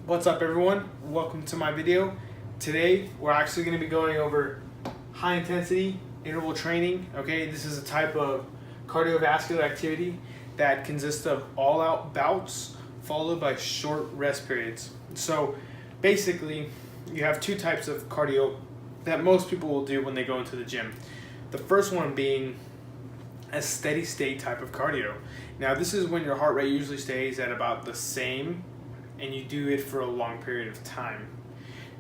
What's up everyone? Welcome to my video. Today we're actually going to be going over high intensity interval training. Okay, this is a type of cardiovascular activity that consists of all out bouts followed by short rest periods. So basically you have two types of cardio that most people will do when they go into the gym. The first one being a steady state type of cardio. Now this is when your heart rate usually stays at about the same and you do it for a long period of time.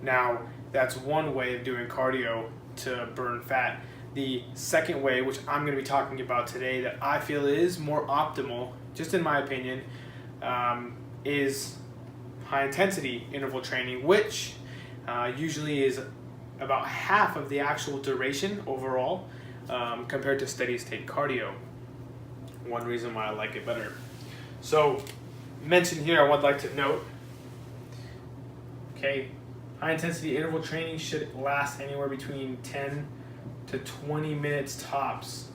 Now that's one way of doing cardio to burn fat. The second way, which I'm going to be talking about today, that I feel is more optimal, just in my opinion, is high intensity interval training, which usually is about half of the actual duration overall compared to steady state cardio. One reason why I like it better. So mentioned here, I would like to note, okay, high intensity interval training should last anywhere between 10 to 20 minutes tops.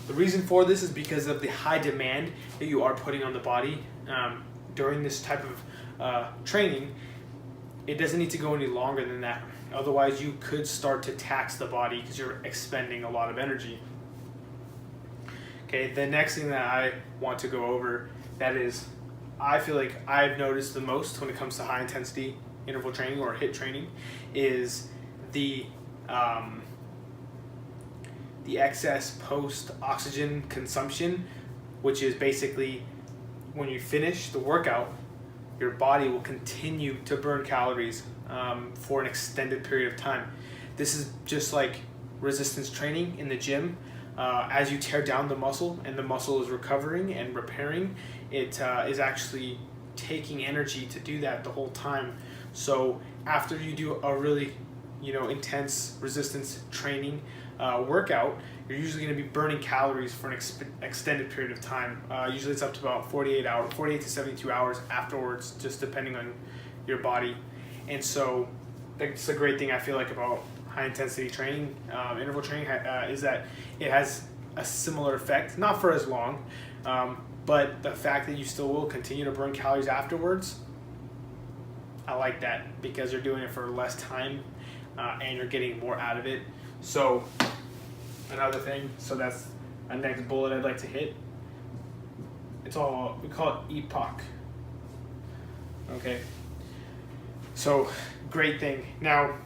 The reason for this is because of the high demand that you are putting on the body during this type of training. It doesn't need to go any longer than that. Otherwise, you could start to tax the body because you're expending a lot of energy. Okay, the next thing that I want to go over, that is, I feel like I've noticed the most when it comes to high intensity interval training or HIIT training, is the excess post oxygen consumption, which is basically when you finish the workout, your body will continue to burn calories for an extended period of time. This is just like resistance training in the gym. As you tear down the muscle and the muscle is recovering and repairing, it is actually taking energy to do that the whole time. So after you do a really intense resistance training workout, you're usually going to be burning calories for an extended period of time. Usually it's up to about 48 to 72 hours afterwards, just depending on your body. And so that's a great thing I feel like about high intensity training, interval training, is that it has a similar effect, not for as long, but the fact that you still will continue to burn calories afterwards, I like that because you're doing it for less time and you're getting more out of it. So another thing, so that's a next bullet I'd like to hit. It's all, we call it epoch. Okay, so great thing. Now,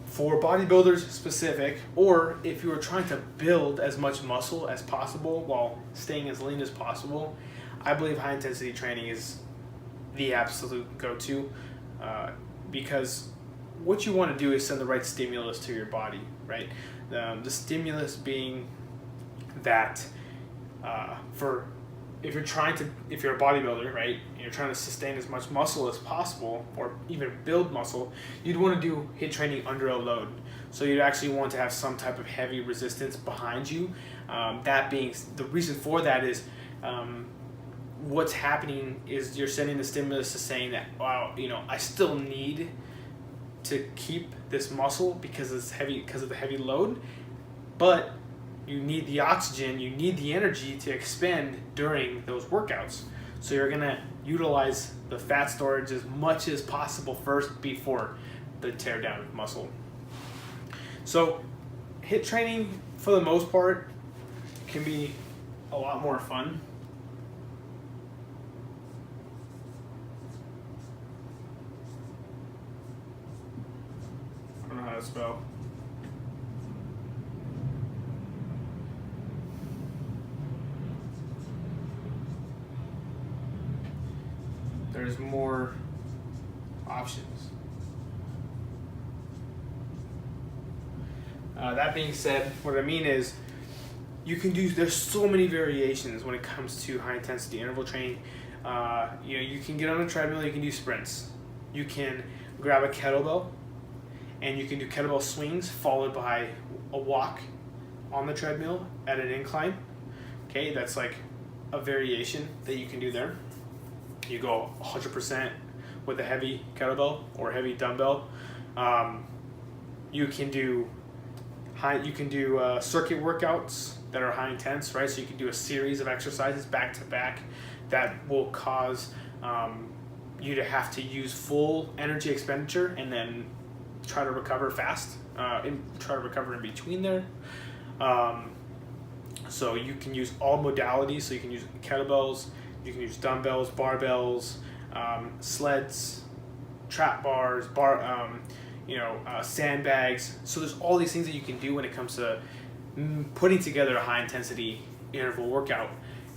for bodybuilders specific, or if you are trying to build as much muscle as possible while staying as lean as possible, I believe high intensity training is the absolute go-to, because what you want to do is send the right stimulus to your body, right? The stimulus being that if you're a bodybuilder, right, and you're trying to sustain as much muscle as possible or even build muscle, you'd want to do HIIT training under a load. So you'd actually want to have some type of heavy resistance behind you. That being, the reason for that is what's happening is you're sending the stimulus to saying that, wow, I still need to keep this muscle because it's heavy, because of the heavy load, but you need the oxygen, you need the energy to expend during those workouts. So you're gonna utilize the fat storage as much as possible first before the tear down of muscle. So HIIT training, for the most part, can be a lot more fun. I don't know how to spell. There's more options. That being said, what I mean is there's so many variations when it comes to high intensity interval training. You can get on a treadmill, you can do sprints. You can grab a kettlebell and you can do kettlebell swings followed by a walk on the treadmill at an incline. Okay, that's like a variation that you can do there. You go 100% with a heavy kettlebell or heavy dumbbell. You can do circuit workouts that are high intense, right? So you can do a series of exercises back to back that will cause you to have to use full energy expenditure and then try to recover fast, try to recover in between there. So you can use all modalities. So you can use kettlebells, you can use dumbbells, barbells, sleds, trap bars, sandbags. So there's all these things that you can do when it comes to putting together a high intensity interval workout,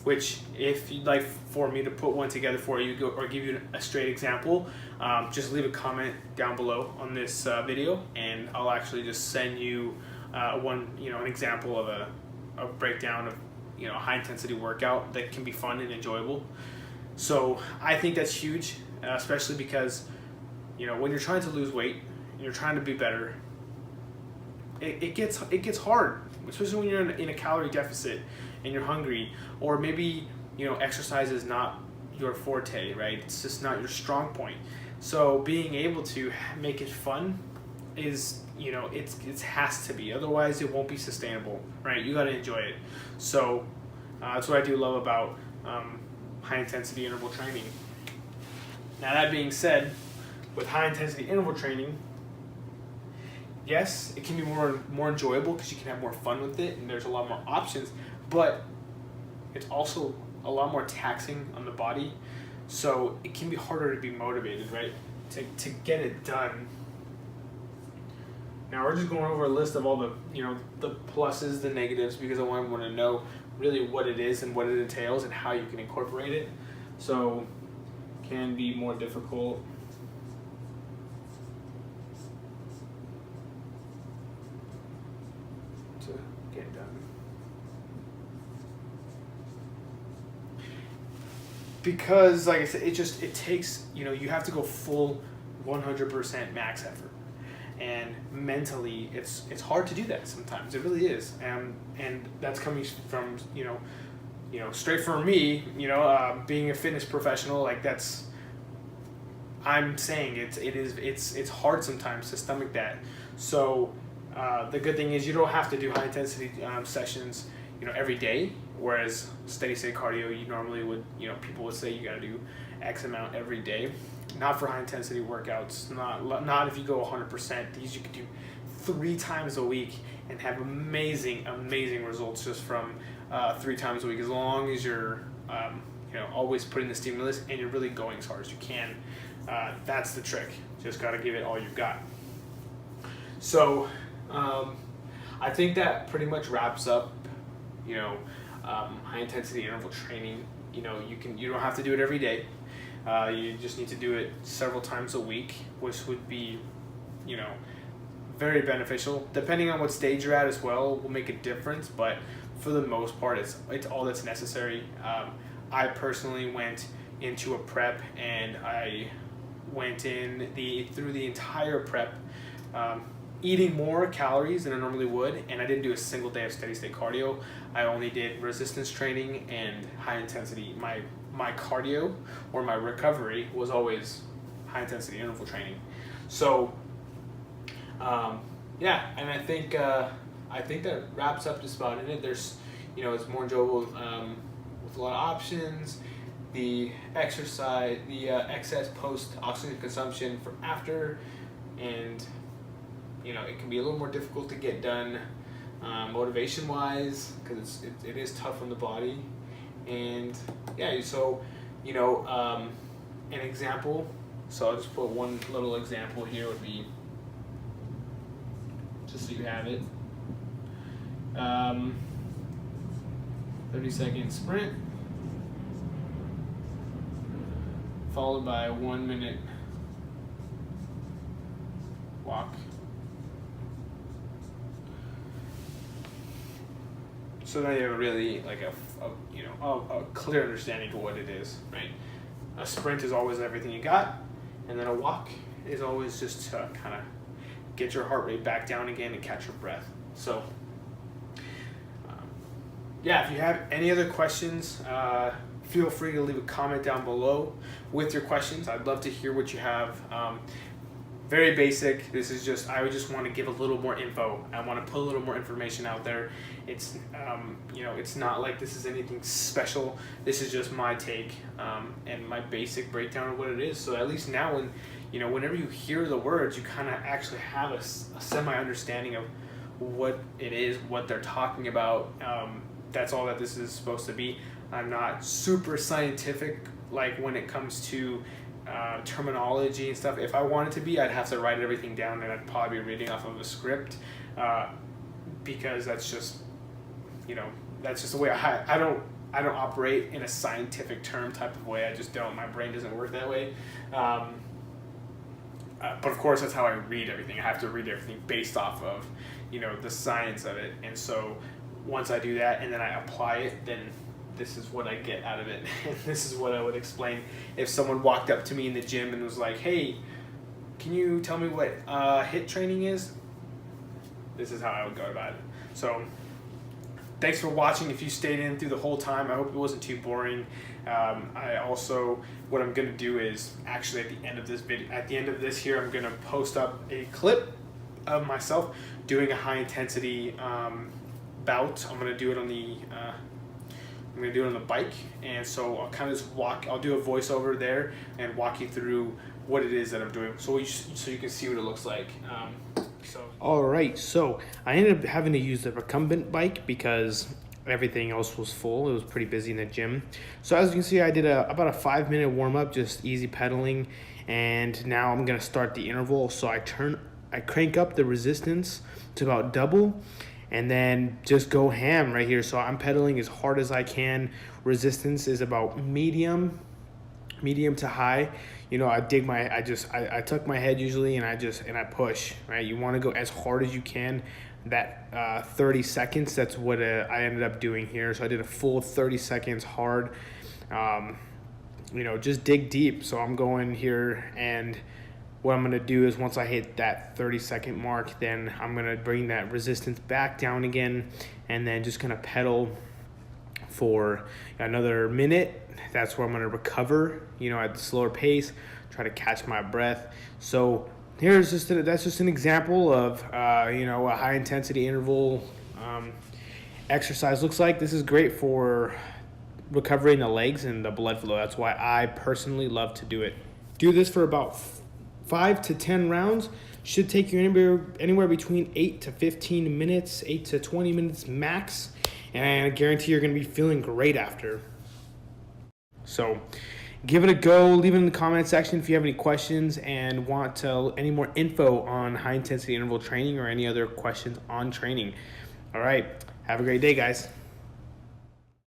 which if you'd like for me to put one together for you or give you a straight example, just leave a comment down below on this video, and I'll actually just send you an example of a breakdown of high intensity workout that can be fun and enjoyable. So I think that's huge, especially because when you're trying to lose weight and you're trying to be better, it gets hard, especially when you're in a calorie deficit and you're hungry, or maybe exercise is not your forte, right? It's just not your strong point. So being able to make it fun is it has to be, otherwise it won't be sustainable, right? You got to enjoy it. So that's what I do love about high intensity interval training. Now that being said, with high intensity interval training, yes, it can be more enjoyable because you can have more fun with it and there's a lot more options, but it's also a lot more taxing on the body, so it can be harder to be motivated, right, to get it done. Now we're just going over a list of all the the pluses, the negatives, because I want everyone to know really what it is and what it entails and how you can incorporate it. So it can be more difficult to get done because, like I said, it takes you have to go full 100% max effort. And mentally, it's hard to do that sometimes. It really is, and that's coming from straight from me. Being a fitness professional, like I'm saying it's hard sometimes to stomach that. So the good thing is you don't have to do high intensity sessions every day. Whereas steady state cardio, you normally would people would say you got to do X amount every day. Not for high intensity workouts, not if you go 100%. These you can do 3 times a week and have amazing results just from 3 times a week, as long as you're always putting the stimulus and you're really going as hard as you can. That's the trick. Just got to give it all you've got. So I think that pretty much wraps up high intensity interval training. You don't have to do it every day. You just need to do it several times a week, which would be, very beneficial. Depending on what stage you're at as well, will make a difference. But for the most part, it's all that's necessary. I personally went into a prep, and I went through the entire prep, eating more calories than I normally would, and I didn't do a single day of steady state cardio. I only did resistance training and high intensity. My cardio or my recovery was always high intensity interval training. So and I think that wraps up just about it. There's it's more enjoyable with a lot of options. The exercise, the excess post oxygen consumption for after, and it can be a little more difficult to get done motivation wise, because it is tough on the body. And so an example, so I'll just put one little example here, would be, just so you have it, 30-second sprint followed by a 1 minute walk. So now you have really like a clear understanding of what it is, right? A sprint is always everything you got, and then a walk is always just to kind of get your heart rate back down again and catch your breath. So if you have any other questions, feel free to leave a comment down below with your questions. I'd love to hear what you have. very basic. This is just, I would just want to give a little more info. I want to put a little more information out there. It's, you know, it's not like this is anything special. This is just my take and my basic breakdown of what it is. So at least now, when, you know, whenever you hear the words, you kind of actually have a semi understanding of what it is, what they're talking about. That's all that this is supposed to be. I'm not super scientific, like when it comes to terminology and stuff. If I wanted to be, I'd have to write everything down, and I'd probably be reading off of a script, because that's just, you know, that's just the way I don't operate in a scientific term type of way. I just don't. My brain doesn't work that way. But of course, that's how I read everything. I have to read everything based off of, you know, the science of it. And so once I do that and then I apply it, then this is what I get out of it. And this is what I would explain if someone walked up to me in the gym and was like, hey, can you tell me what HIIT training is? This is how I would go about it. So thanks for watching. If you stayed in through the whole time, I hope it wasn't too boring. I also, what I'm going to do is actually at the end of this video, at the end of this here, I'm going to post up a clip of myself doing a high intensity bout. I'm going to do it on the I'm going to do it on the bike, and so I'll kind of just I'll do a voiceover there and walk you through what it is that I'm doing, so you can see what it looks like. All right, so I ended up having to use the recumbent bike because everything else was full. It was pretty busy in the gym. So as you can see, I did about a 5-minute warm-up, just easy pedaling, and now I'm going to start the interval. So I crank up the resistance to about double, and then just go ham right here. So I'm pedaling as hard as I can. Resistance is about medium to high. You know, I tuck my head usually, and I push, right? You want to go as hard as you can. That 30 seconds, that's what I ended up doing here. So I did a full 30 seconds hard. You know, just dig deep. So I'm going here, and what I'm going to do is once I hit that 30-second mark, then I'm going to bring that resistance back down again, and then just going to pedal for another minute. That's where I'm going to recover, you know, at the slower pace, try to catch my breath. So that's just an example of, you know, a high intensity interval exercise looks like. This is great for recovering the legs and the blood flow. That's why I personally love to do it. Do this for about 5 to 10 rounds. Should take you anywhere between 8 to 15 minutes, 8 to 20 minutes max. And I guarantee you're going to be feeling great after. So give it a go. Leave it in the comment section if you have any questions and want any more info on high intensity interval training or any other questions on training. All right. Have a great day, guys.